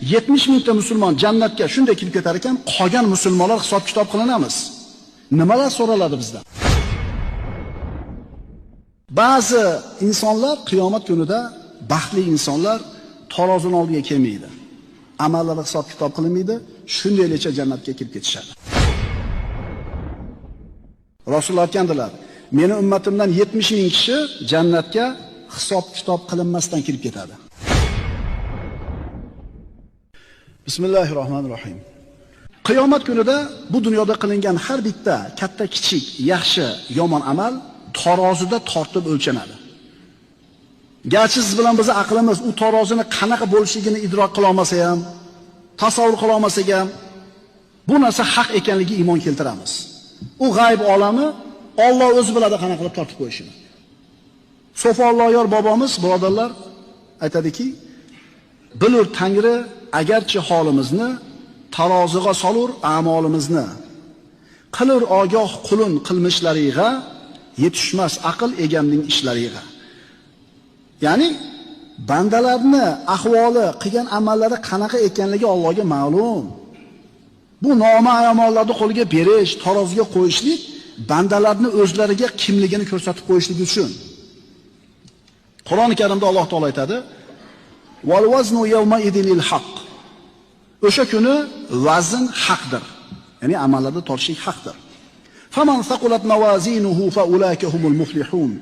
70 mingta musulmon jannatga shunday kirib ketar ekan, qolgan musulmonlar hisob kitob qilinamiz. Nimalar so'raladi bizdan? Ba'zi insonlar qiyomat kunida, baxtli insonlar tarozini oldiga kelmaydi. Amallari hisob kitob qilinmaydi, shundaylicha jannatga kirib ketishadi. Rasululloh aytgandilar, meni ummatimdan 70 ming kishi jannatga hisob kitob qilinmasdan kirib ketadi. Bismillahirrohmanirrohim. Qiyomat kunida bu dunyoda qilingan har bitta katta kichik, yaxshi, yomon amal tarozida tortib o'lchanadi. Garchi siz bilan bizning aqlimiz u tarozini qanaqa bo'lishligini idrok qila olmasa ham, tasavvur qila olmasak ham, bu narsa haq ekanligiga iymon keltiramiz. U g'ayb olami Alloh o'zi biladi qanaqa qilib tortib qo'yishini. So'folloyor bobomiz, birodarlar, aytadiki, bilur Tangri agarchi holimizni taroziga solur a'molimizni, qilur ogoh qulun qilmishlariga, yetishmas aql egamning ishlariga. Ya'ni bandalarni ahvoli, qilgan amallari qanaqa ekanligi Allohga ma'lum. Bu noma'lumotlarni qo'liga berish, taroziga qo'yishlik bandalarni o'zlariga kimligini ko'rsatib qo'yishlik uchun. Qur'oni Karimda Alloh taolo aytadi: "Wal waznu yawma idinil haqq." O'sha kuni vazn haqdir. Ya'ni amallarda tortishlik haqdir. Faman thaqulat mawazinuhu fa ulaika humul muflihun.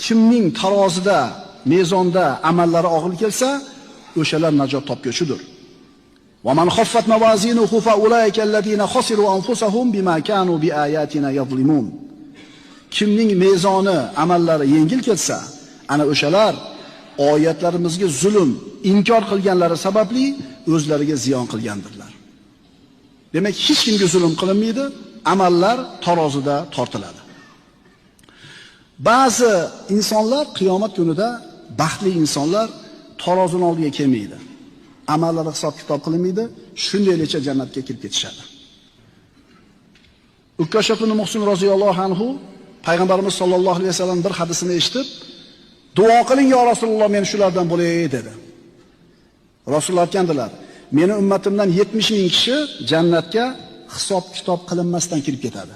Kimning tarozida, mezonda amallari og'ir kelsa, o'shalar najot topguchidir. Wa man khaffat mawazinuhu fa ulaika alladhina khasiru anfusahum bima kanu biayatina yadhlimun. Kimning mezoni, amallari yengil kelsa, ana o'shalar oyatlarimizga zulm, inkor qilganlari sababli o'zlariga ziyon qilgandirlar. Demak, hech kimga zulm qilinmaydi, amallar tarozida tortiladi. Ba'zi insonlar qiyomat kunida, baxtli insonlar tarozini oldiga kelmaydi. Amallari hisob kitob qilinmaydi, shundaylicha jannatga kirib ketishadi. Ukkash ibn Muhsin roziyallohu anhu payg'ambarimiz sollallohu alayhi vasallam bir hadisini eshitib, duo qiling ya Rasululloh, men shulardan bo'lay dedi. Rasululloh aytgandilar, meni ummatimdan 70 ming kishi jannatga hisob kitob qilinmasdan kirib ketadi.